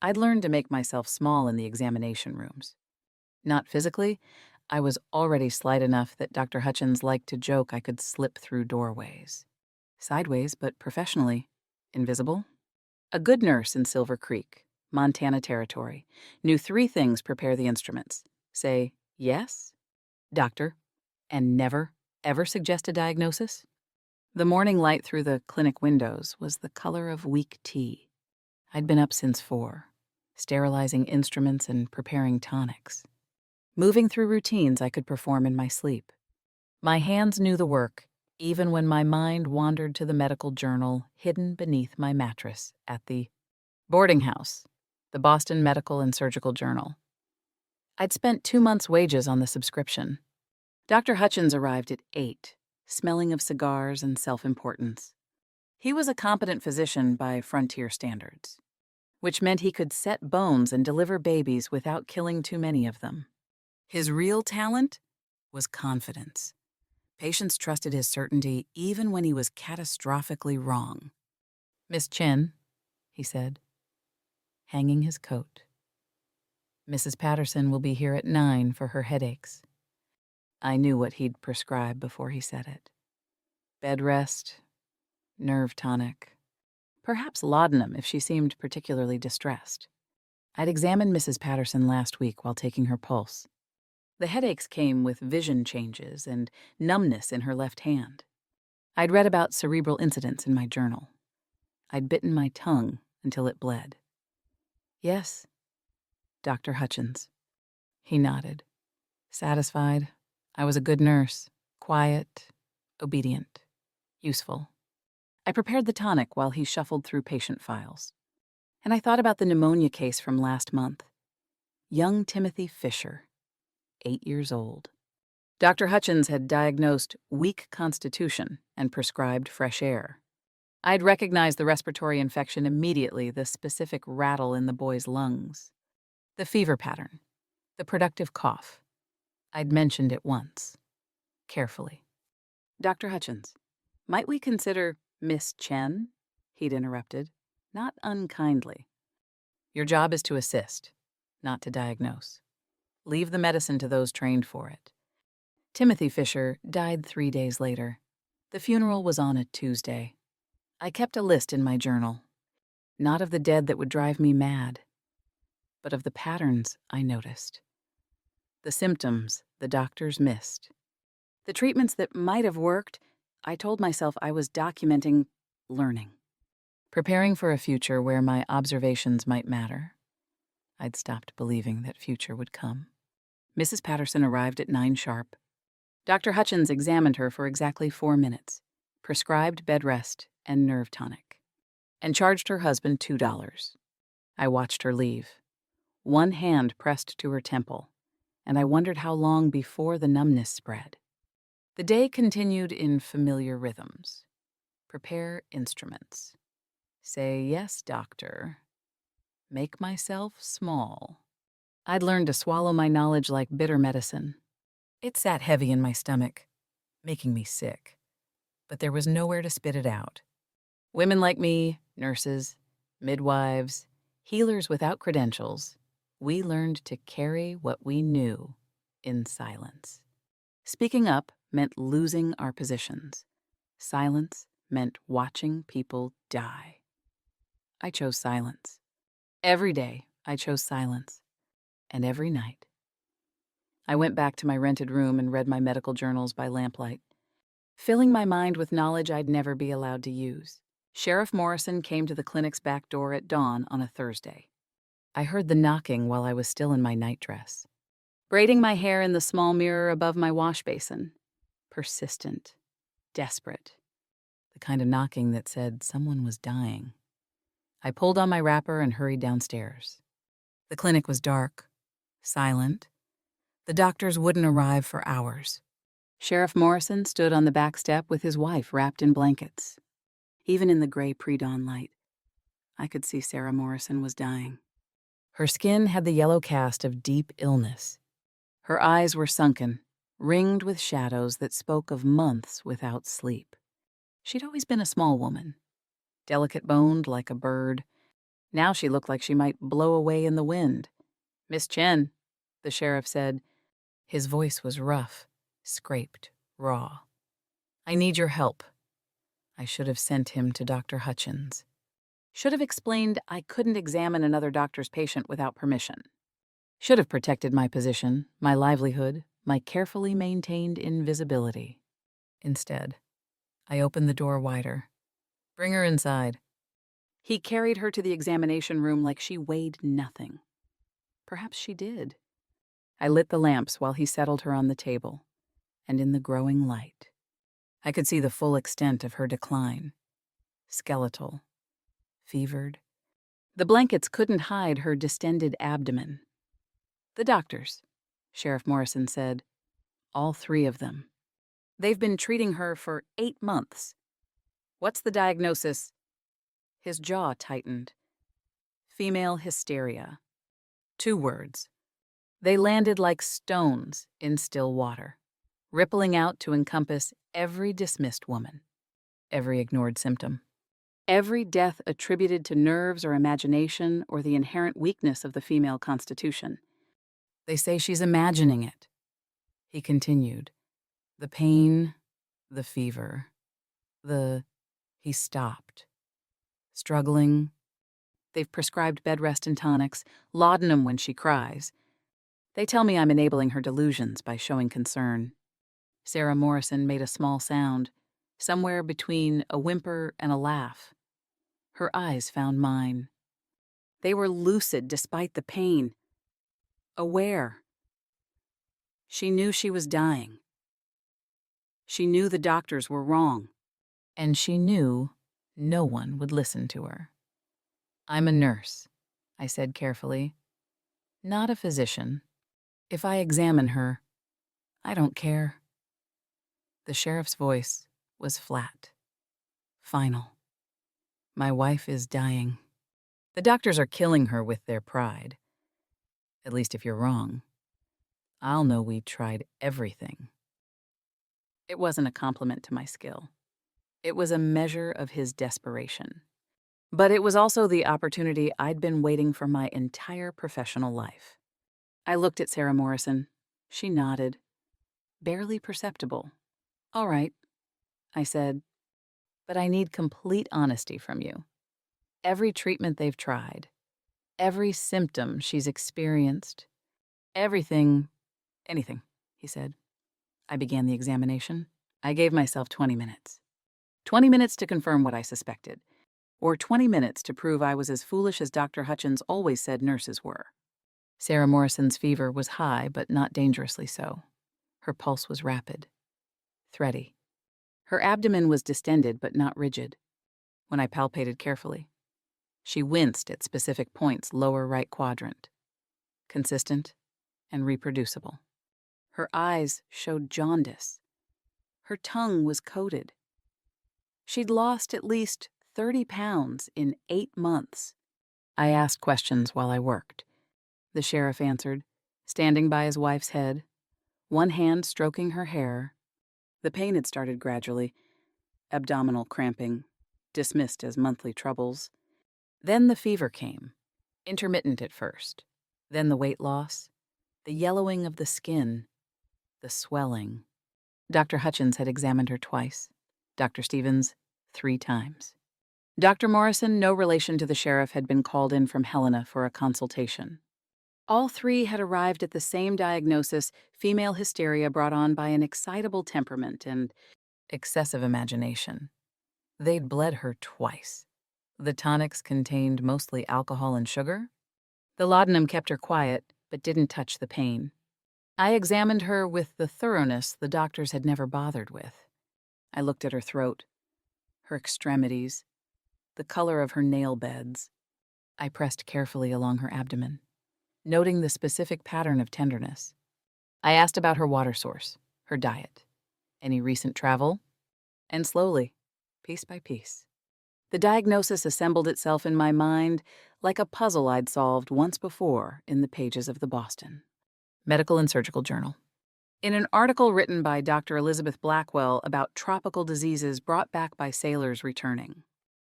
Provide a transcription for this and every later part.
I'd learned to make myself small in the examination rooms. Not physically, I was already slight enough that Dr. Hutchins liked to joke I could slip through doorways. Sideways, but professionally. Invisible. A good nurse in Silver Creek, Montana Territory, knew three things: prepare the instruments, say, yes, doctor, and never, ever suggest a diagnosis. The morning light through the clinic windows was the color of weak tea. I'd been up since 4, sterilizing instruments and preparing tonics. Moving through routines I could perform in my sleep. My hands knew the work, even when my mind wandered to the medical journal hidden beneath my mattress at the boarding house, the Boston Medical and Surgical Journal. I'd spent 2 months' wages on the subscription. Dr. Hutchins arrived at 8, smelling of cigars and self-importance. He was a competent physician by frontier standards, which meant he could set bones and deliver babies without killing too many of them. His real talent was confidence. Patients trusted his certainty even when he was catastrophically wrong. "Miss Chen," he said, hanging his coat. "Mrs. Patterson will be here at 9 for her headaches." I knew what he'd prescribe before he said it. Bed rest, nerve tonic, perhaps laudanum if she seemed particularly distressed. I'd examined Mrs. Patterson last week while taking her pulse. The headaches came with vision changes and numbness in her left hand. I'd read about cerebral incidents in my journal. I'd bitten my tongue until it bled. "Yes, Dr. Hutchins." He nodded. Satisfied, I was a good nurse, quiet, obedient, useful. I prepared the tonic while he shuffled through patient files. And I thought about the pneumonia case from last month. Young Timothy Fisher, 8 years old. Dr. Hutchins had diagnosed weak constitution and prescribed fresh air. I'd recognized the respiratory infection immediately, the specific rattle in the boy's lungs, the fever pattern, the productive cough. I'd mentioned it once, carefully. "Dr. Hutchins, might we consider Miss Chen?" he'd interrupted, not unkindly. "Your job is to assist, not to diagnose. Leave the medicine to those trained for it." Timothy Fisher died 3 days later. The funeral was on a Tuesday. I kept a list in my journal, not of the dead that would drive me mad, but of the patterns I noticed. The symptoms the doctors missed. The treatments that might have worked, I told myself I was documenting, learning. Preparing for a future where my observations might matter. I'd stopped believing that future would come. Mrs. Patterson arrived at 9 sharp. Dr. Hutchins examined her for exactly 4 minutes, prescribed bed rest and nerve tonic, and charged her husband $2. I watched her leave, one hand pressed to her temple, and I wondered how long before the numbness spread. The day continued in familiar rhythms. Prepare instruments. Say, "Yes, doctor." Make myself small. I'd learned to swallow my knowledge like bitter medicine. It sat heavy in my stomach, making me sick. But there was nowhere to spit it out. Women like me, nurses, midwives, healers without credentials, we learned to carry what we knew in silence. Speaking up meant losing our positions. Silence meant watching people die. I chose silence. Every day, I chose silence. And every night. I went back to my rented room and read my medical journals by lamplight, filling my mind with knowledge I'd never be allowed to use. Sheriff Morrison came to the clinic's back door at dawn on a Thursday. I heard the knocking while I was still in my nightdress, braiding my hair in the small mirror above my wash basin. Persistent, desperate, the kind of knocking that said someone was dying. I pulled on my wrapper and hurried downstairs. The clinic was dark, silent. The doctors wouldn't arrive for hours. Sheriff Morrison stood on the back step with his wife wrapped in blankets. Even in the gray pre-dawn light, I could see Sarah Morrison was dying. Her skin had the yellow cast of deep illness. Her eyes were sunken, ringed with shadows that spoke of months without sleep. She'd always been a small woman, delicate-boned like a bird. Now she looked like she might blow away in the wind. "Miss Chen," the sheriff said. His voice was rough, scraped, raw. "I need your help." I should have sent him to Dr. Hutchins. Should have explained I couldn't examine another doctor's patient without permission. Should have protected my position, my livelihood, my carefully maintained invisibility. Instead, I opened the door wider. "Bring her inside." He carried her to the examination room like she weighed nothing. Perhaps she did. I lit the lamps while he settled her on the table, and in the growing light, I could see the full extent of her decline. Skeletal. Fevered. The blankets couldn't hide her distended abdomen. "The doctors," Sheriff Morrison said. "All 3 of them. They've been treating her for 8 months. What's the diagnosis?" His jaw tightened. "Female hysteria." 2 words. They landed like stones in still water, rippling out to encompass every dismissed woman, every ignored symptom, every death attributed to nerves or imagination or the inherent weakness of the female constitution. "They say she's imagining it," he continued. "The pain, the fever, He stopped. Struggling. They've prescribed bed rest and tonics, laudanum when she cries. They tell me I'm enabling her delusions by showing concern." Sarah Morrison made a small sound, somewhere between a whimper and a laugh. Her eyes found mine. They were lucid despite the pain. Aware. She knew she was dying. She knew the doctors were wrong. And she knew no one would listen to her. "I'm a nurse," I said carefully. "Not a physician. If I examine her, I don't care." The sheriff's voice was flat, final. "My wife is dying. The doctors are killing her with their pride. At least if you're wrong, I'll know we tried everything." It wasn't a compliment to my skill. It was a measure of his desperation. But it was also the opportunity I'd been waiting for my entire professional life. I looked at Sarah Morrison. She nodded. Barely perceptible. "All right," I said. "But I need complete honesty from you. Every treatment they've tried, every symptom she's experienced, everything, anything," he said. I began the examination. I gave myself 20 minutes. 20 minutes to confirm what I suspected, or 20 minutes to prove I was as foolish as Dr. Hutchins always said nurses were. Sarah Morrison's fever was high, but not dangerously so. Her pulse was rapid, thready. Her abdomen was distended, but not rigid. When I palpated carefully, she winced at specific points lower right quadrant. Consistent and reproducible. Her eyes showed jaundice. Her tongue was coated. She'd lost at least 30 pounds in 8 months. I asked questions while I worked. The sheriff answered, standing by his wife's head, one hand stroking her hair. The pain had started gradually. Abdominal cramping, dismissed as monthly troubles. Then the fever came, intermittent at first. Then the weight loss, the yellowing of the skin, the swelling. Dr. Hutchins had examined her twice. Dr. Stevens, 3 times. Dr. Morrison, no relation to the sheriff, had been called in from Helena for a consultation. All 3 had arrived at the same diagnosis: female hysteria brought on by an excitable temperament and excessive imagination. They'd bled her twice. The tonics contained mostly alcohol and sugar. The laudanum kept her quiet, but didn't touch the pain. I examined her with the thoroughness the doctors had never bothered with. I looked at her throat, her extremities, the color of her nail beds. I pressed carefully along her abdomen, noting the specific pattern of tenderness. I asked about her water source, her diet, any recent travel, and slowly, piece by piece, the diagnosis assembled itself in my mind like a puzzle I'd solved once before in the pages of the Boston Medical and Surgical Journal. In an article written by Dr. Elizabeth Blackwell about tropical diseases brought back by sailors returning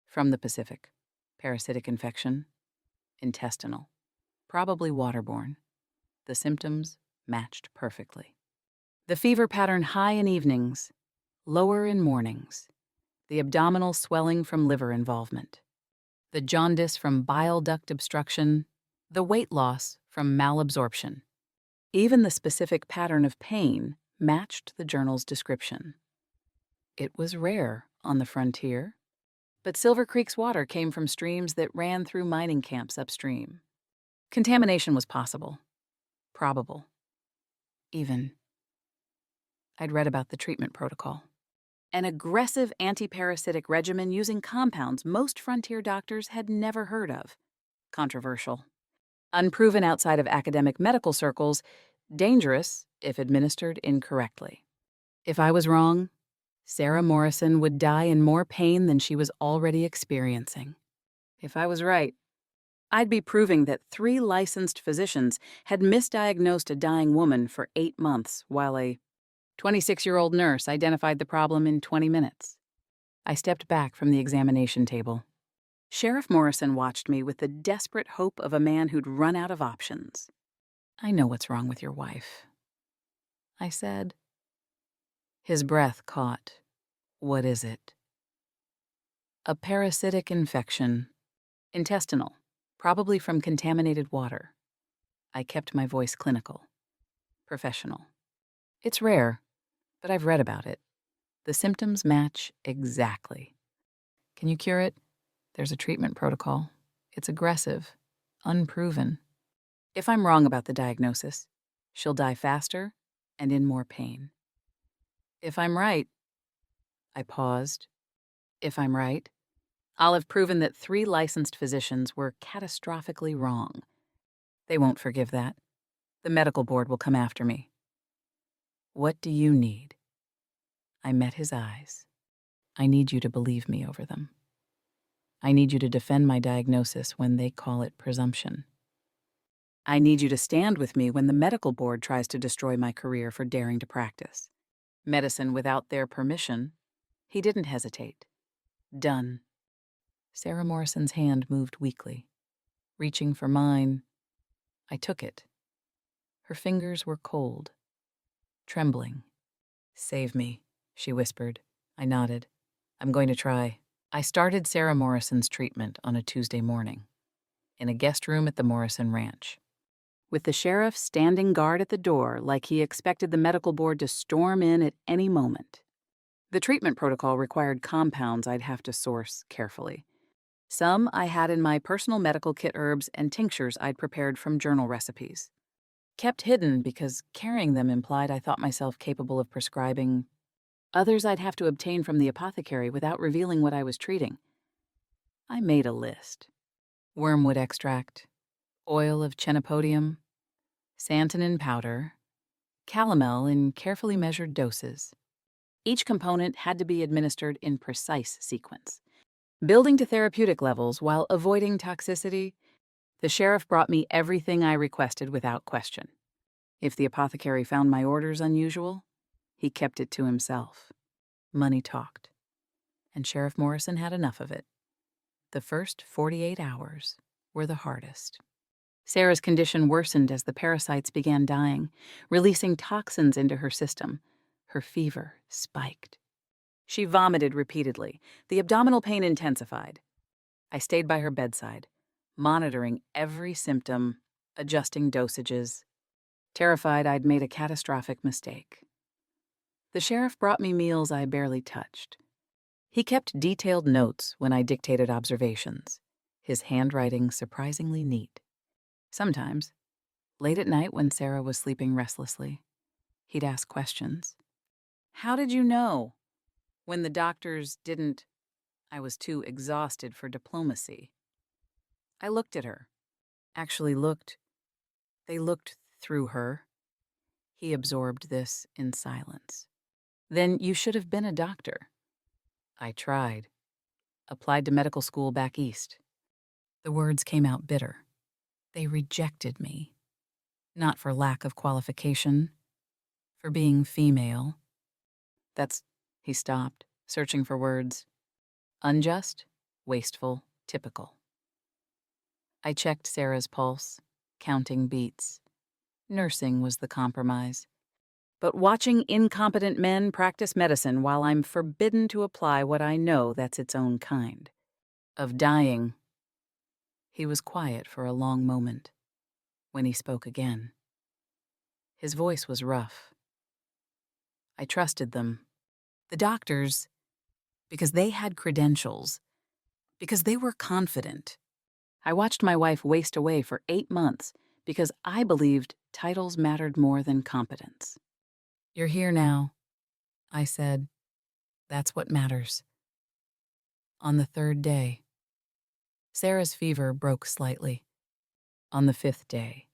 from the Pacific, parasitic infection, intestinal, probably waterborne. The symptoms matched perfectly. The fever pattern high in evenings, lower in mornings. The abdominal swelling from liver involvement. The jaundice from bile duct obstruction. The weight loss from malabsorption. Even the specific pattern of pain matched the journal's description. It was rare on the frontier, but Silver Creek's water came from streams that ran through mining camps upstream. Contamination was possible, probable, even. I'd read about the treatment protocol. An aggressive anti-parasitic regimen using compounds most frontier doctors had never heard of. Controversial. Unproven outside of academic medical circles, dangerous if administered incorrectly. If I was wrong, Sarah Morrison would die in more pain than she was already experiencing. If I was right, I'd be proving that 3 licensed physicians had misdiagnosed a dying woman for 8 months while a 26-year-old nurse identified the problem in 20 minutes. I stepped back from the examination table. Sheriff Morrison watched me with the desperate hope of a man who'd run out of options. "I know what's wrong with your wife," I said. His breath caught. "What is it?" "A parasitic infection. Intestinal, probably from contaminated water." I kept my voice clinical, professional. "It's rare, but I've read about it. The symptoms match exactly. Can you cure it? There's a treatment protocol. It's aggressive, unproven. If I'm wrong about the diagnosis, she'll die faster and in more pain. If I'm right," I paused. "If I'm right, I'll have proven that 3 licensed physicians were catastrophically wrong. They won't forgive that. The medical board will come after me. What do you need?" I met his eyes. "I need you to believe me over them. I need you to defend my diagnosis when they call it presumption. I need you to stand with me when the medical board tries to destroy my career for daring to practice medicine without their permission." He didn't hesitate. "Done." Sarah Morrison's hand moved weakly. Reaching for mine, I took it. Her fingers were cold, trembling. "Save me," she whispered. I nodded. "I'm going to try." I started Sarah Morrison's treatment on a Tuesday morning, in a guest room at the Morrison Ranch, with the sheriff standing guard at the door like he expected the medical board to storm in at any moment. The treatment protocol required compounds I'd have to source carefully. Some I had in my personal medical kit herbs and tinctures I'd prepared from journal recipes. Kept hidden because carrying them implied I thought myself capable of prescribing. Others I'd have to obtain from the apothecary without revealing what I was treating. I made a list. Wormwood extract, oil of chenopodium, santonin powder, calomel in carefully measured doses. Each component had to be administered in precise sequence. Building to therapeutic levels while avoiding toxicity, the sheriff brought me everything I requested without question. If the apothecary found my orders unusual, he kept it to himself. Money talked, and Sheriff Morrison had enough of it. The first 48 hours were the hardest. Sarah's condition worsened as the parasites began dying, releasing toxins into her system. Her fever spiked. She vomited repeatedly. The abdominal pain intensified. I stayed by her bedside, monitoring every symptom, adjusting dosages, terrified I'd made a catastrophic mistake. The sheriff brought me meals I barely touched. He kept detailed notes when I dictated observations, his handwriting surprisingly neat. Sometimes, late at night when Sarah was sleeping restlessly, he'd ask questions. "How did you know?" When the doctors didn't, I was too exhausted for diplomacy. I looked at her. Actually looked. They looked through her. He absorbed this in silence. "Then you should have been a doctor." I tried. Applied to medical school back east. The words came out bitter. They rejected me. Not for lack of qualification. For being female. He stopped, searching for words. Unjust, wasteful, typical. I checked Sarah's pulse, counting beats. Nursing was the compromise. But watching incompetent men practice medicine while I'm forbidden to apply what I know that's its own kind. Of dying. He was quiet for a long moment. When he spoke again, his voice was rough. I trusted them. The doctors, because they had credentials, because they were confident. I watched my wife waste away for 8 months because I believed titles mattered more than competence. "You're here now," I said. "That's what matters." On the 3rd day, Sarah's fever broke slightly. On the 5th day,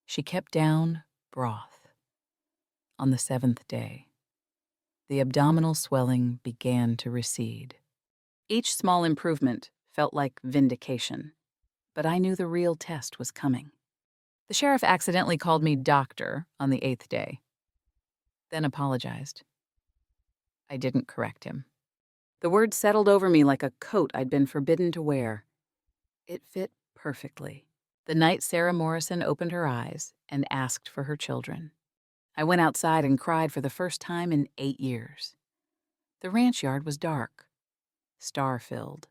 she kept down broth. On the 7th day, the abdominal swelling began to recede. Each small improvement felt like vindication, but I knew the real test was coming. The sheriff accidentally called me doctor on the 8th day, then apologized. I didn't correct him. The word settled over me like a coat I'd been forbidden to wear. It fit perfectly. The night Sarah Morrison opened her eyes and asked for her children. I went outside and cried for the first time in 8 years. The ranch yard was dark, star-filled.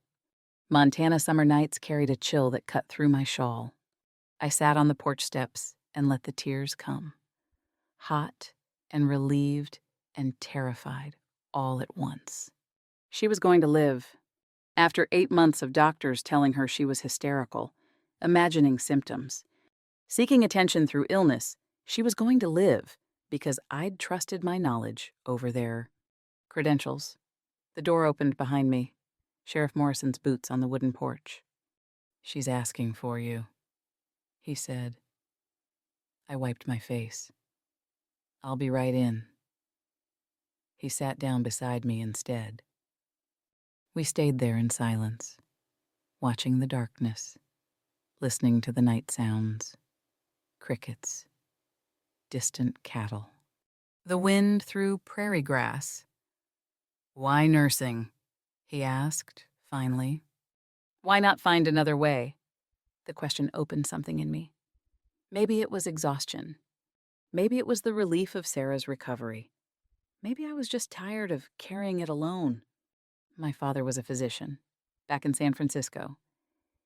Montana summer nights carried a chill that cut through my shawl. I sat on the porch steps and let the tears come. Hot and relieved and terrified all at once. She was going to live. After 8 months of doctors telling her she was hysterical, imagining symptoms, seeking attention through illness, she was going to live because I'd trusted my knowledge over their credentials. The door opened behind me, Sheriff Morrison's boots on the wooden porch. "She's asking for you," he said. I wiped my face. "I'll be right in." He sat down beside me instead. We stayed there in silence, watching the darkness, listening to the night sounds, crickets, distant cattle. The wind through prairie grass. "Why nursing?" he asked, finally. Why not find another way? The question opened something in me. Maybe it was exhaustion. Maybe it was the relief of Sarah's recovery. Maybe I was just tired of carrying it alone. My father was a physician, back in San Francisco.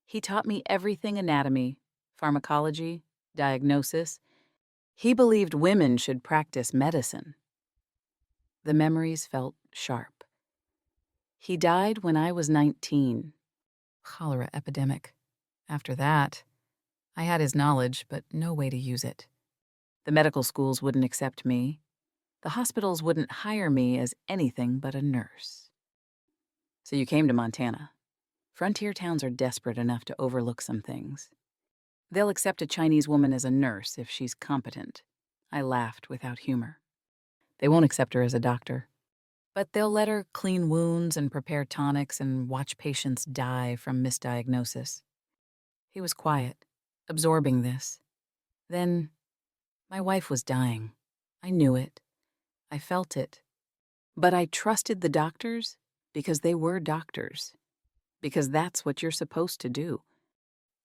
He taught me everything anatomy, pharmacology, diagnosis. He believed women should practice medicine. The memories felt sharp. He died when I was 19. Cholera epidemic. After that, I had his knowledge, but no way to use it. The medical schools wouldn't accept me. The hospitals wouldn't hire me as anything but a nurse. So you came to Montana. Frontier towns are desperate enough to overlook some things. They'll accept a Chinese woman as a nurse if she's competent. I laughed without humor. They won't accept her as a doctor. But they'll let her clean wounds and prepare tonics and watch patients die from misdiagnosis. He was quiet, absorbing this. Then, my wife was dying. I knew it. I felt it. But I trusted the doctors because they were doctors. Because that's what you're supposed to do.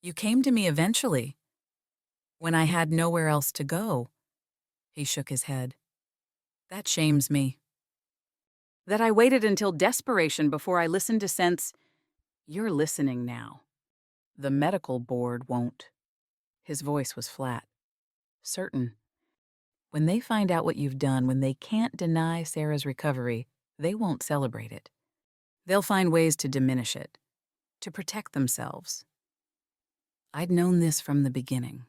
You came to me eventually, when I had nowhere else to go. He shook his head. That shames me. That I waited until desperation before I listened to sense, you're listening now. The medical board won't. His voice was flat. Certain. When they find out what you've done, when they can't deny Sarah's recovery, they won't celebrate it. They'll find ways to diminish it, to protect themselves. I'd known this from the beginning.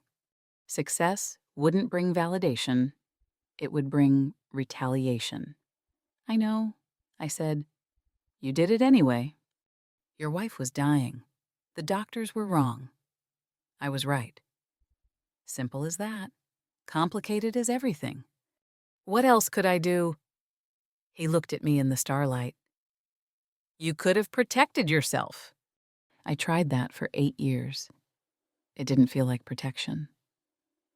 Success wouldn't bring validation. It would bring retaliation. I know, I said. You did it anyway. Your wife was dying. The doctors were wrong. I was right. Simple as that. Complicated as everything. What else could I do? He looked at me in the starlight. You could have protected yourself. I tried that for 8 years. It didn't feel like protection.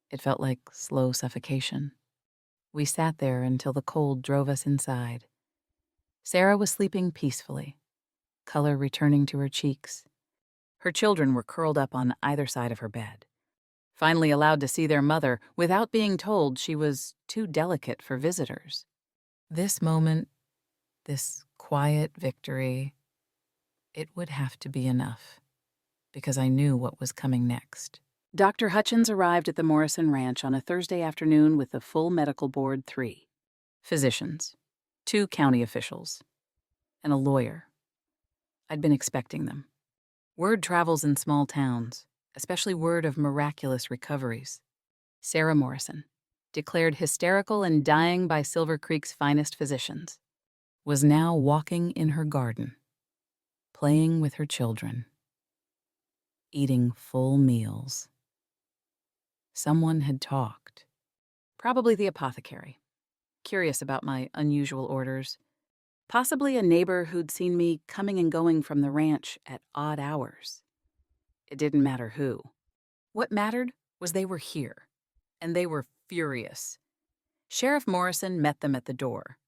It felt like slow suffocation. We sat there until the cold drove us inside. Sarah was sleeping peacefully, color returning to her cheeks. Her children were curled up on either side of her bed, finally allowed to see their mother without being told she was too delicate for visitors. This moment, this quiet victory, it would have to be enough, because I knew what was coming next. Dr. Hutchins arrived at the Morrison Ranch on a Thursday afternoon with the full medical board: 3 physicians, 2 county officials, and a lawyer. I'd been expecting them. Word travels in small towns, especially word of miraculous recoveries. Sarah Morrison, declared hysterical and dying by Silver Creek's finest physicians, was now walking in her garden, playing with her children, eating full meals. Someone had talked. Probably the apothecary, curious about my unusual orders. Possibly a neighbor who'd seen me coming and going from the ranch at odd hours. It didn't matter who. What mattered was they were here, and they were furious. Sheriff Morrison met them at the door.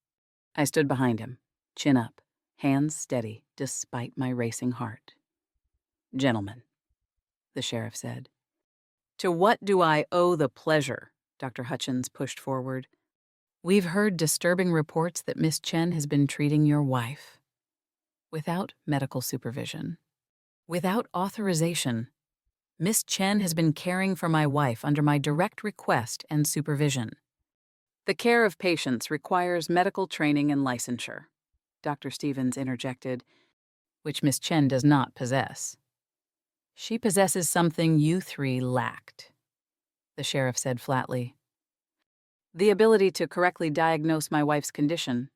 I stood behind him, chin up, hands steady, despite my racing heart. "Gentlemen," the sheriff said. "To what do I owe the pleasure?" Dr. Hutchins pushed forward. "We've heard disturbing reports that Miss Chen has been treating your wife without medical supervision, without authorization. Miss Chen has been caring for my wife under my direct request and supervision. The care of patients requires medical training and licensure," Dr. Stevens interjected, "which Miss Chen does not possess." "She possesses something you 3 lacked," the sheriff said flatly. "The ability to correctly diagnose my wife's condition."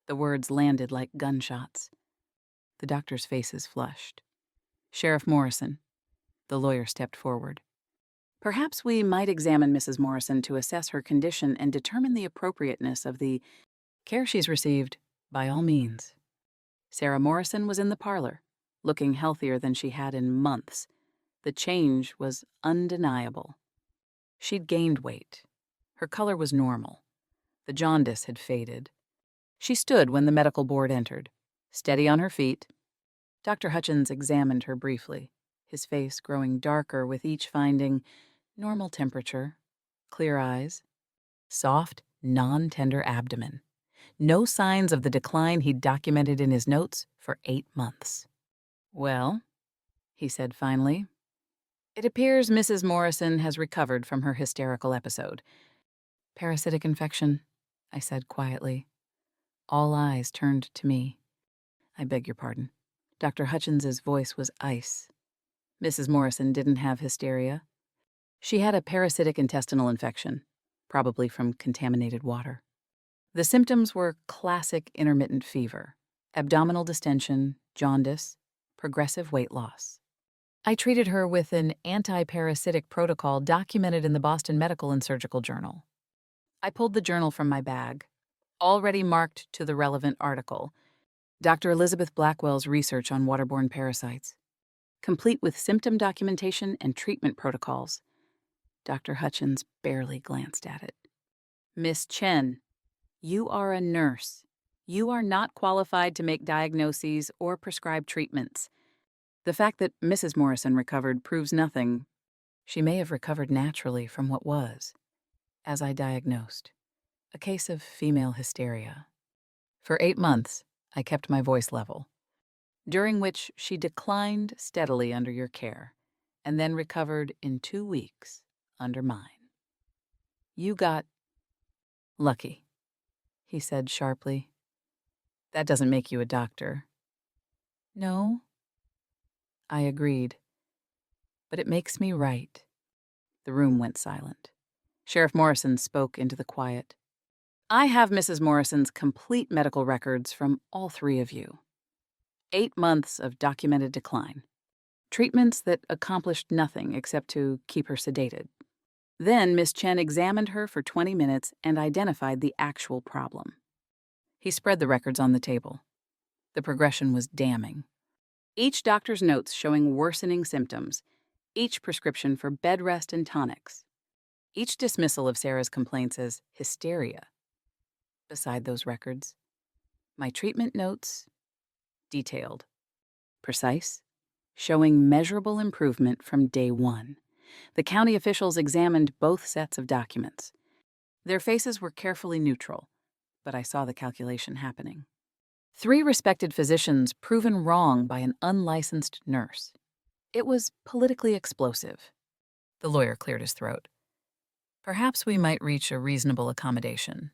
The words landed like gunshots. The doctors' faces flushed. "Sheriff Morrison," the lawyer stepped forward. "Perhaps we might examine Mrs. Morrison to assess her condition and determine the appropriateness of the care she's received, by all means." Sarah Morrison was in the parlor, looking healthier than she had in months. The change was undeniable. She'd gained weight. Her color was normal. The jaundice had faded. She stood when the medical board entered, steady on her feet. Dr. Hutchins examined her briefly, his face growing darker with each finding: normal temperature, clear eyes, soft, non-tender abdomen. No signs of the decline he'd documented in his notes for 8 months. "Well," he said finally, "it appears Mrs. Morrison has recovered from her hysterical episode." "Parasitic infection," I said quietly. All eyes turned to me. "I beg your pardon." Dr. Hutchins's voice was ice. "Mrs. Morrison didn't have hysteria. She had a parasitic intestinal infection, probably from contaminated water. The symptoms were classic intermittent fever, abdominal distension, jaundice, progressive weight loss. I treated her with an anti-parasitic protocol documented in the Boston Medical and Surgical Journal." I pulled the journal from my bag, already marked to the relevant article: Dr. Elizabeth Blackwell's research on waterborne parasites, complete with symptom documentation and treatment protocols. Dr. Hutchins barely glanced at it. "Miss Chen, you are a nurse. You are not qualified to make diagnoses or prescribe treatments. The fact that Mrs. Morrison recovered proves nothing. She may have recovered naturally from what was, as I diagnosed, a case of female hysteria. For 8 months, I kept my voice level, during which she declined steadily under your care, and then recovered in 2 weeks under mine. You got lucky," he said sharply. "That doesn't make you a doctor." "No," I agreed, "but it makes me right." The room went silent. Sheriff Morrison spoke into the quiet. "I have Mrs. Morrison's complete medical records from all 3 of you. 8 months of documented decline. Treatments that accomplished nothing except to keep her sedated. Then Miss Chen examined her for 20 minutes and identified the actual problem." He spread the records on the table. The progression was damning. Each doctor's notes showing worsening symptoms, each prescription for bed rest and tonics, each dismissal of Sarah's complaints as hysteria. Beside those records, my treatment notes, detailed, precise, showing measurable improvement from day one. The county officials examined both sets of documents. Their faces were carefully neutral, but I saw the calculation happening. 3 respected physicians proven wrong by an unlicensed nurse. It was politically explosive. The lawyer cleared his throat. Perhaps we might reach a reasonable accommodation.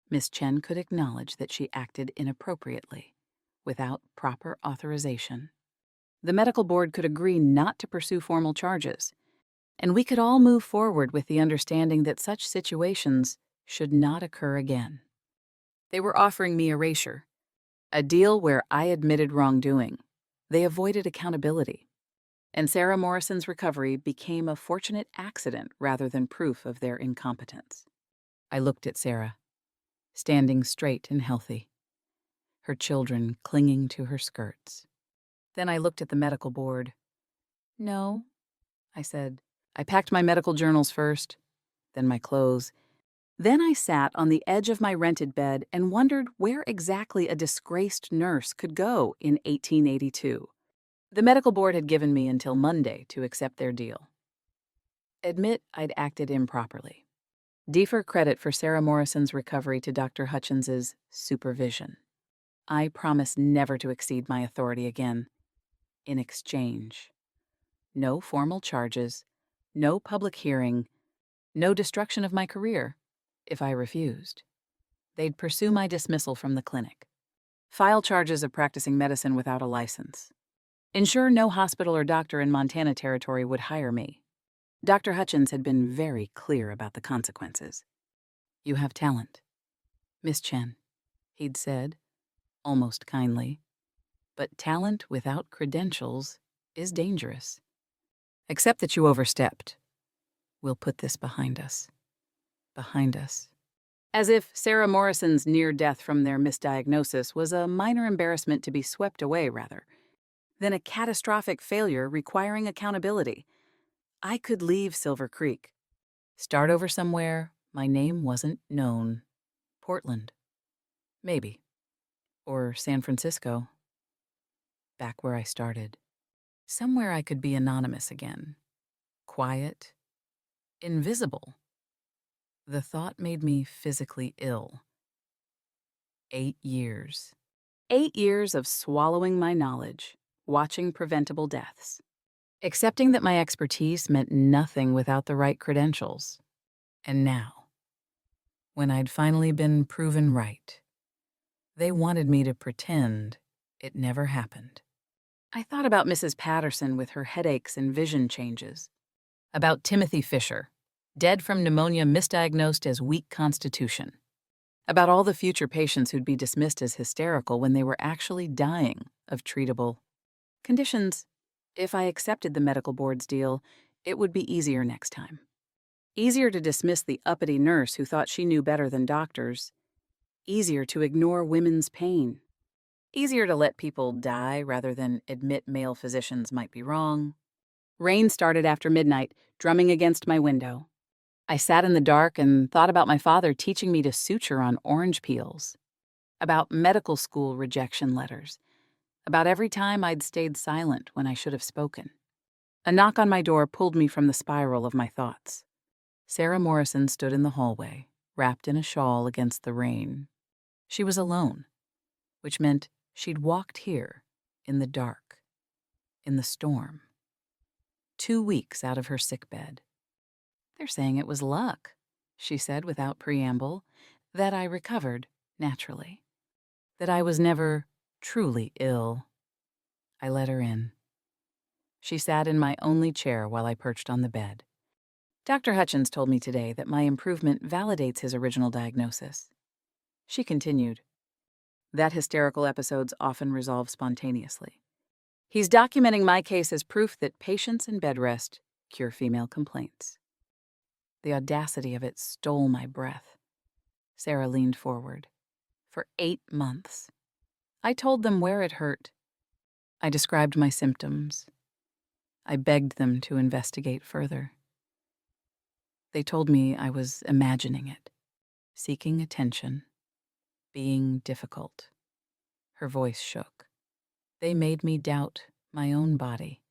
Miss Chen could acknowledge that she acted inappropriately, without proper authorization. The medical board could agree not to pursue formal charges, and we could all move forward with the understanding that such situations should not occur again. They were offering me erasure, a deal where I admitted wrongdoing. They avoided accountability. And Sarah Morrison's recovery became a fortunate accident rather than proof of their incompetence. I looked at Sarah, standing straight and healthy, her children clinging to her skirts. Then I looked at the medical board. No, I said. I packed my medical journals first, then my clothes. Then I sat on the edge of my rented bed and wondered where exactly a disgraced nurse could go in 1882. The medical board had given me until Monday to accept their deal. Admit I'd acted improperly. Defer credit for Sarah Morrison's recovery to Dr. Hutchins's supervision. I promise never to exceed my authority again. In exchange, no formal charges, no public hearing, no destruction of my career if I refused. They'd pursue my dismissal from the clinic, file charges of practicing medicine without a license, ensure no hospital or doctor in Montana Territory would hire me. Dr. Hutchins had been very clear about the consequences. You have talent, Miss Chen, he'd said, almost kindly, but talent without credentials is dangerous. Accept that you overstepped. We'll put this behind us. Behind us. As if Sarah Morrison's near death from their misdiagnosis was a minor embarrassment to be swept away, rather, than a catastrophic failure requiring accountability. I could leave Silver Creek, start over somewhere my name wasn't known. Portland. Maybe. Or San Francisco. Back where I started. Somewhere I could be anonymous again. Quiet. Invisible. The thought made me physically ill. 8 years. 8 years of swallowing my knowledge, watching preventable deaths, accepting that my expertise meant nothing without the right credentials. And now, when I'd finally been proven right, they wanted me to pretend it never happened. I thought about Mrs. Patterson with her headaches and vision changes, about Timothy Fisher, dead from pneumonia misdiagnosed as weak constitution, about all the future patients who'd be dismissed as hysterical when they were actually dying of treatable conditions. If I accepted the medical board's deal, it would be easier next time. Easier to dismiss the uppity nurse who thought she knew better than doctors. Easier to ignore women's pain. Easier to let people die rather than admit male physicians might be wrong. Rain started after midnight, drumming against my window. I sat in the dark and thought about my father teaching me to suture on orange peels, about medical school rejection letters, about every time I'd stayed silent when I should have spoken. A knock on my door pulled me from the spiral of my thoughts. Sarah Morrison stood in the hallway, wrapped in a shawl against the rain. She was alone, which meant she'd walked here, in the dark, in the storm. 2 weeks out of her sickbed. They're saying it was luck, she said without preamble, that I recovered naturally, that I was never truly ill. I let her in. She sat in my only chair while I perched on the bed. Dr. Hutchins told me today that my improvement validates his original diagnosis. She continued, that hysterical episodes often resolve spontaneously. He's documenting my case as proof that patience and bed rest cure female complaints. The audacity of it stole my breath. Sarah leaned forward. For 8 months. I told them where it hurt. I described my symptoms. I begged them to investigate further. They told me I was imagining it, seeking attention, being difficult. Her voice shook. They made me doubt My own body.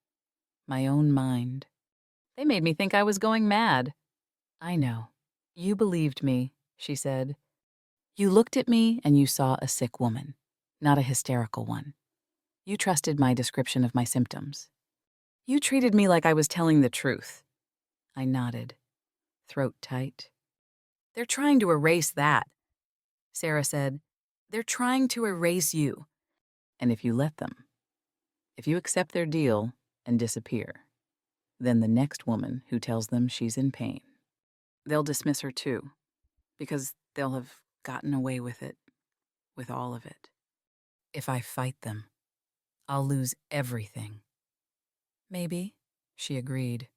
My own mind. They made me think I was going mad. I know. You believed me, she said. You looked at me and you saw a sick woman, not a hysterical one. You trusted my description of my symptoms. You treated me like I was telling the truth. I nodded, throat tight. They're trying to erase that, Sarah said. They're trying to erase you. And if you let them, if you accept their deal and disappear, then the next woman who tells them she's in pain, they'll dismiss her too, because they'll have gotten away with it, with all of it. If I fight them, I'll lose everything. Maybe, she agreed.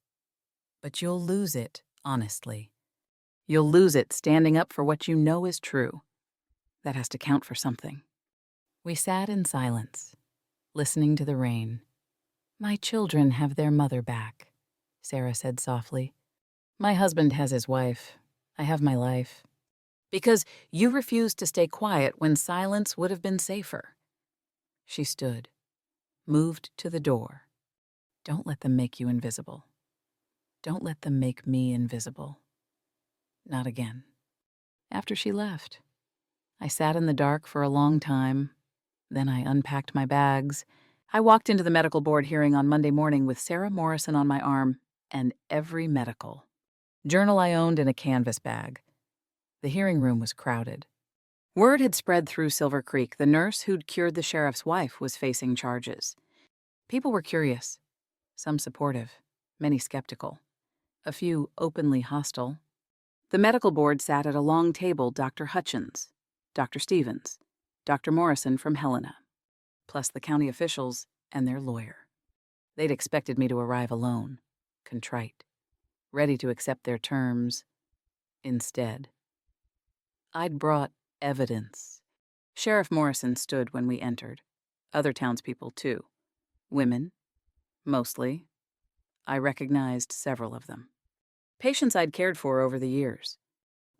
But you'll lose it, honestly. You'll lose it standing up for what you know is true. That has to count for something. We sat in silence, listening to the rain. My children have their mother back, Sarah said softly. My husband has his wife. I have my life. Because you refused to stay quiet when silence would have been safer. She stood, moved to the door. Don't let them make you invisible. Don't let them make me invisible. Not again. After she left, I sat in the dark for a long time. Then I unpacked my bags. I walked into the medical board hearing on Monday morning with Sarah Morrison on my arm and every medical journal I owned in a canvas bag. The hearing room was crowded. Word had spread through Silver Creek the nurse who'd cured the sheriff's wife was facing charges. People were curious, some supportive, many skeptical, a few openly hostile. The medical board sat at a long table, Dr. Hutchins, Dr. Stevens, Dr. Morrison from Helena, plus the county officials and their lawyer. They'd expected me to arrive alone, contrite, ready to accept their terms. Instead, I'd brought evidence. Sheriff Morrison stood when we entered. Other townspeople, too. Women, mostly. I recognized several of them. Patients I'd cared for over the years.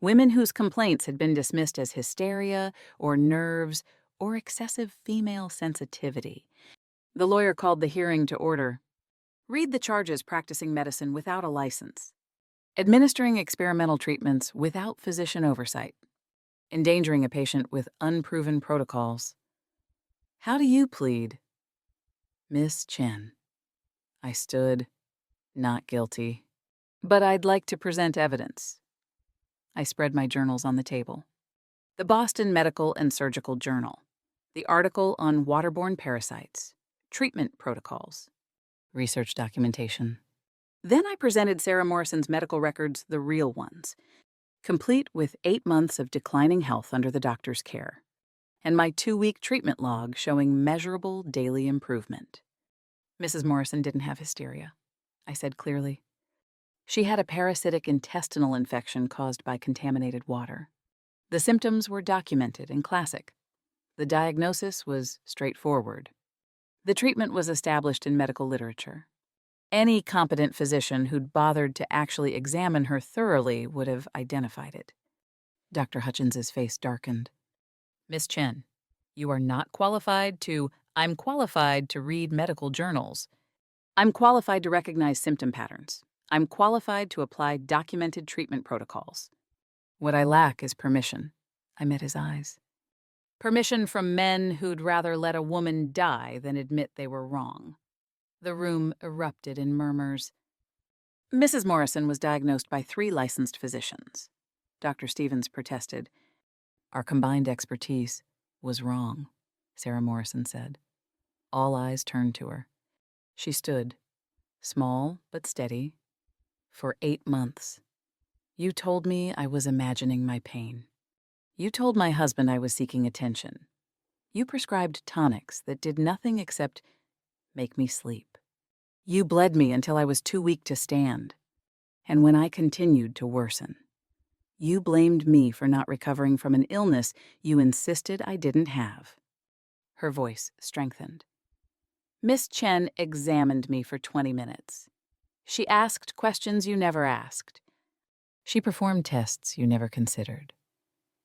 Women whose complaints had been dismissed as hysteria or nerves or excessive female sensitivity. The lawyer called the hearing to order. Read the charges practicing medicine without a license. Administering experimental treatments without physician oversight. Endangering a patient with unproven protocols. How do you plead? Miss Chen. I stood, not guilty. But I'd like to present evidence. I spread my journals on the table. The Boston Medical and Surgical Journal. The article on waterborne parasites. Treatment protocols. Research documentation. Then I presented Sarah Morrison's medical records, the real ones, complete with 8 months of declining health under the doctor's care, and my 2-week treatment log showing measurable daily improvement. Mrs. Morrison didn't have hysteria, I said clearly. She had a parasitic intestinal infection caused by contaminated water. The symptoms were documented and classic. The diagnosis was straightforward. The treatment was established in medical literature. Any competent physician who'd bothered to actually examine her thoroughly would have identified it. Dr. Hutchins's face darkened. Miss Chen, you are not qualified to... I'm qualified to read medical journals. I'm qualified to recognize symptom patterns. I'm qualified to apply documented treatment protocols. What I lack is permission. I met his eyes. Permission from men who'd rather let a woman die than admit they were wrong. The room erupted in murmurs. Mrs. Morrison was diagnosed by 3 licensed physicians. Dr. Stevens protested. Our combined expertise was wrong, Sarah Morrison said. All eyes turned to her. She stood, small but steady, for 8 months. You told me I was imagining my pain. You told my husband I was seeking attention. You prescribed tonics that did nothing except make me sleep. You bled me until I was too weak to stand. And when I continued to worsen, you blamed me for not recovering from an illness you insisted I didn't have. Her voice strengthened. Miss Chen examined me for 20 minutes. She asked questions you never asked. She performed tests you never considered.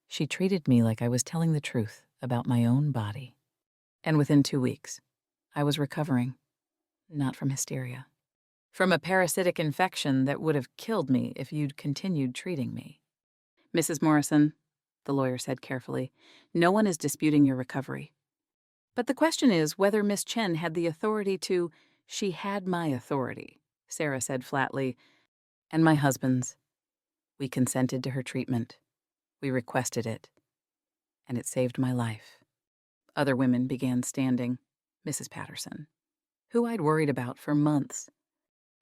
She treated me like I was telling the truth about my own body. And within 2 weeks, I was recovering. Not from hysteria. From a parasitic infection that would have killed me if you'd continued treating me. Mrs. Morrison, the lawyer said carefully, no one is disputing your recovery. But the question is whether Miss Chen had the authority to— She had my authority, Sarah said flatly, and my husband's. We consented to her treatment. We requested it. And it saved my life. Other women began standing. Mrs. Patterson, who I'd worried about for months.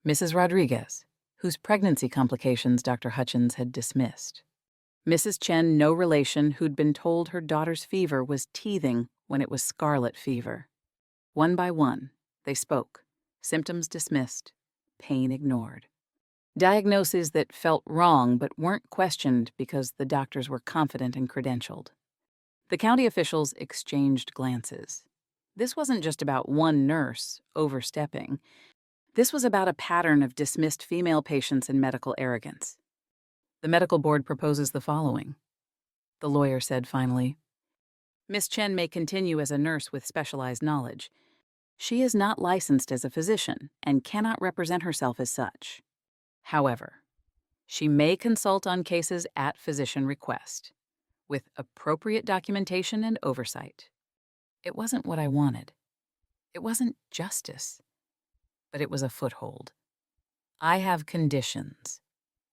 Mrs. Rodriguez, whose pregnancy complications Dr. Hutchins had dismissed. Mrs. Chen, no relation, who'd been told her daughter's fever was teething when it was scarlet fever. One by one, they spoke, symptoms dismissed, pain ignored. Diagnoses that felt wrong but weren't questioned because the doctors were confident and credentialed. The county officials exchanged glances. This wasn't just about one nurse overstepping. This was about a pattern of dismissed female patients and medical arrogance. The medical board proposes the following. The lawyer said finally, Miss Chen may continue as a nurse with specialized knowledge. She is not licensed as a physician and cannot represent herself as such. However, she may consult on cases at physician request, with appropriate documentation and oversight. It wasn't what I wanted. It wasn't justice. But it was a foothold. I have conditions,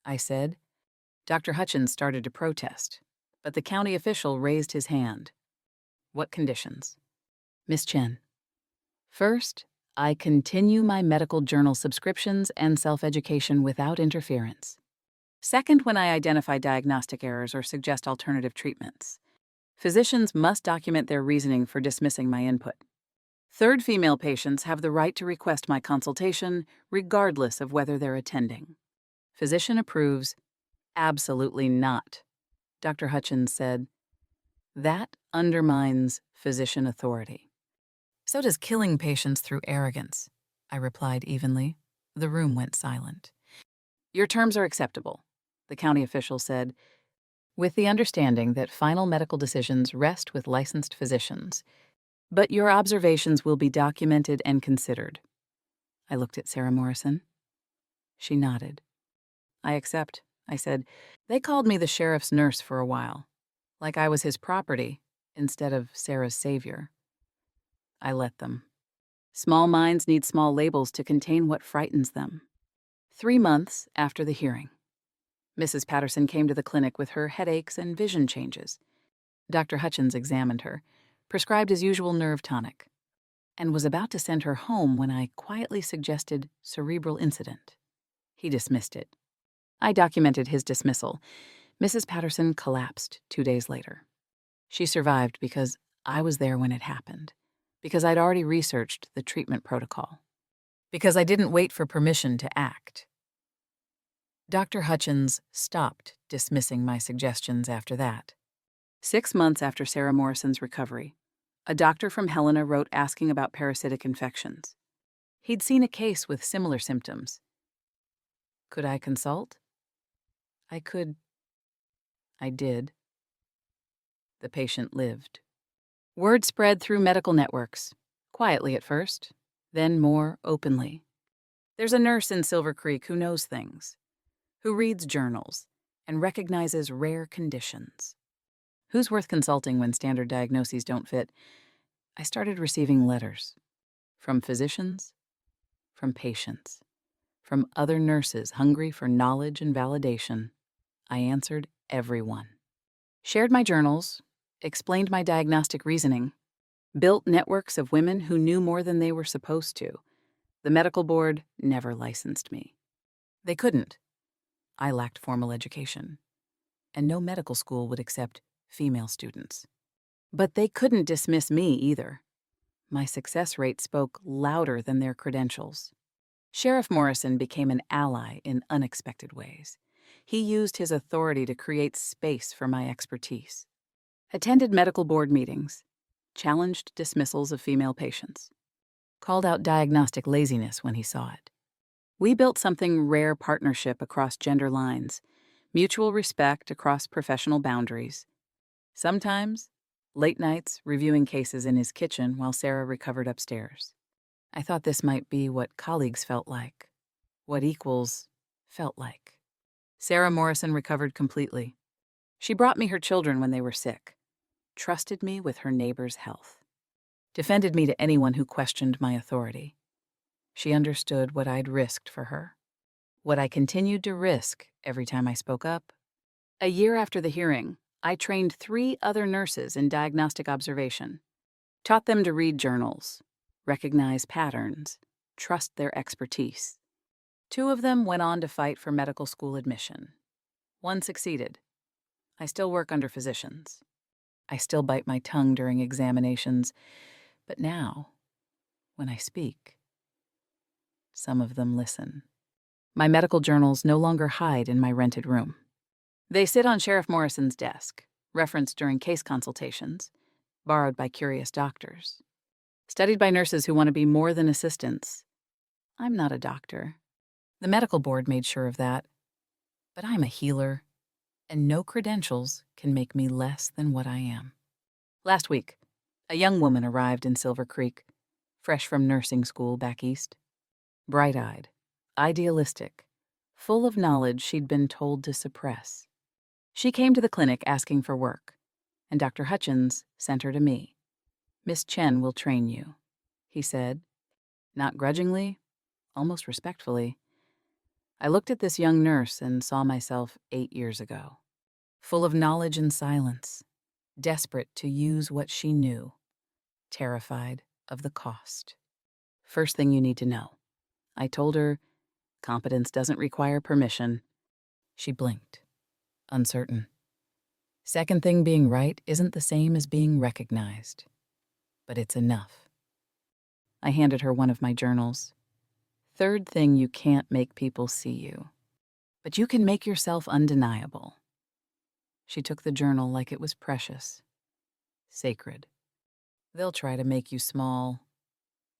I said. Dr. Hutchins started to protest, but the county official raised his hand. What conditions? Miss Chen. First, I continue my medical journal subscriptions and self-education without interference. Second, when I identify diagnostic errors or suggest alternative treatments. Physicians must document their reasoning for dismissing my input. Third, female patients have the right to request my consultation regardless of whether they're attending. Physician approves. Absolutely not, Dr. Hutchins said. That undermines physician authority. So does killing patients through arrogance, I replied evenly. The room went silent. Your terms are acceptable, the county official said, with the understanding that final medical decisions rest with licensed physicians. But your observations will be documented and considered. I looked at Sarah Morrison. She nodded. I accept, I said. They called me the sheriff's nurse for a while, like I was his property instead of Sarah's savior. I let them. Small minds need small labels to contain what frightens them. 3 months after the hearing, Mrs. Patterson came to the clinic with her headaches and vision changes. Dr. Hutchins examined her, prescribed his usual nerve tonic, and was about to send her home when I quietly suggested cerebral incident. He dismissed it. I documented his dismissal. Mrs. Patterson collapsed 2 days later. She survived because I was there when it happened, because I'd already researched the treatment protocol, because I didn't wait for permission to act. Dr. Hutchins stopped dismissing my suggestions after that. 6 months after Sarah Morrison's recovery, a doctor from Helena wrote asking about parasitic infections. He'd seen a case with similar symptoms. Could I consult? I could. I did. The patient lived. Word spread through medical networks, quietly at first, then more openly. There's a nurse in Silver Creek who knows things, who reads journals and recognizes rare conditions. Who's worth consulting when standard diagnoses don't fit? I started receiving letters from physicians, from patients, from other nurses hungry for knowledge and validation. I answered everyone. Shared my journals, explained my diagnostic reasoning, built networks of women who knew more than they were supposed to. The medical board never licensed me. They couldn't. I lacked formal education, and no medical school would accept female students. But they couldn't dismiss me either. My success rate spoke louder than their credentials. Sheriff Morrison became an ally in unexpected ways. He used his authority to create space for my expertise. Attended medical board meetings, challenged dismissals of female patients, called out diagnostic laziness when he saw it. We built something rare: partnership across gender lines, mutual respect across professional boundaries. Sometimes, late nights reviewing cases in his kitchen while Sarah recovered upstairs. I thought this might be what colleagues felt like, what equals felt like. Sarah Morrison recovered completely. She brought me her children when they were sick, trusted me with her neighbor's health, defended me to anyone who questioned my authority. She understood what I'd risked for her, what I continued to risk every time I spoke up. A year after the hearing, I trained 3 other nurses in diagnostic observation, taught them to read journals, recognize patterns, trust their expertise. 2 of them went on to fight for medical school admission. 1 succeeded. I still work under physicians. I still bite my tongue during examinations, but now, when I speak, some of them listen. My medical journals no longer hide in my rented room. They sit on Sheriff Morrison's desk, referenced during case consultations, borrowed by curious doctors, studied by nurses who want to be more than assistants. I'm not a doctor. The medical board made sure of that. But I'm a healer, and no credentials can make me less than what I am. Last week, a young woman arrived in Silver Creek, fresh from nursing school back east. Bright-eyed, idealistic, full of knowledge she'd been told to suppress. She came to the clinic asking for work, and Dr. Hutchins sent her to me. "Miss Chen will train you," he said, not grudgingly, almost respectfully. I looked at this young nurse and saw myself 8 years ago, full of knowledge and silence, desperate to use what she knew, terrified of the cost. "First thing you need to know," I told her, "competence doesn't require permission." She blinked, uncertain. "Second thing, being right isn't the same as being recognized, but it's enough." I handed her one of my journals. "Third thing, you can't make people see you, but you can make yourself undeniable." She took the journal like it was precious, sacred. "They'll try to make you small,"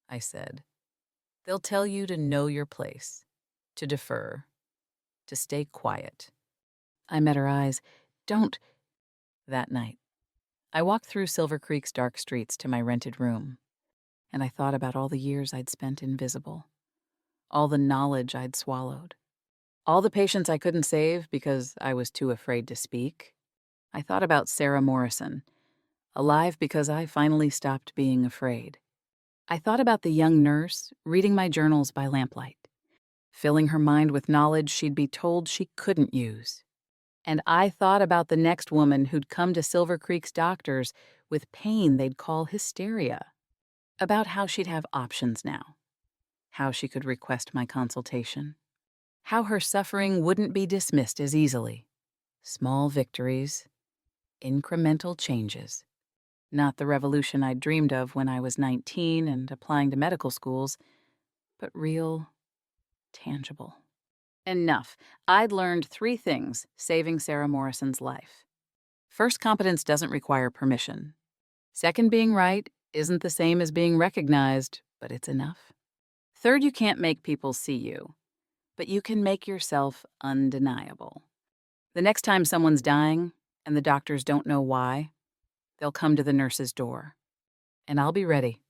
I said. "They'll tell you to know your place, to defer, to stay quiet." I met her eyes. "Don't." That night, I walked through Silver Creek's dark streets to my rented room, and I thought about all the years I'd spent invisible, all the knowledge I'd swallowed, all the patients I couldn't save because I was too afraid to speak. I thought about Sarah Morrison, alive because I finally stopped being afraid. I thought about the young nurse reading my journals by lamplight, filling her mind with knowledge she'd be told she couldn't use. And I thought about the next woman who'd come to Silver Creek's doctors with pain they'd call hysteria, about how she'd have options now, how she could request my consultation, how her suffering wouldn't be dismissed as easily. Small victories, incremental changes. Not the revolution I'd dreamed of when I was 19 and applying to medical schools, but real, tangible. Enough. I'd learned 3 things saving Sarah Morrison's life. First, competence doesn't require permission. Second, being right isn't the same as being recognized, but it's enough. Third, you can't make people see you, but you can make yourself undeniable. The next time someone's dying and the doctors don't know why, they'll come to the nurse's door, and I'll be ready.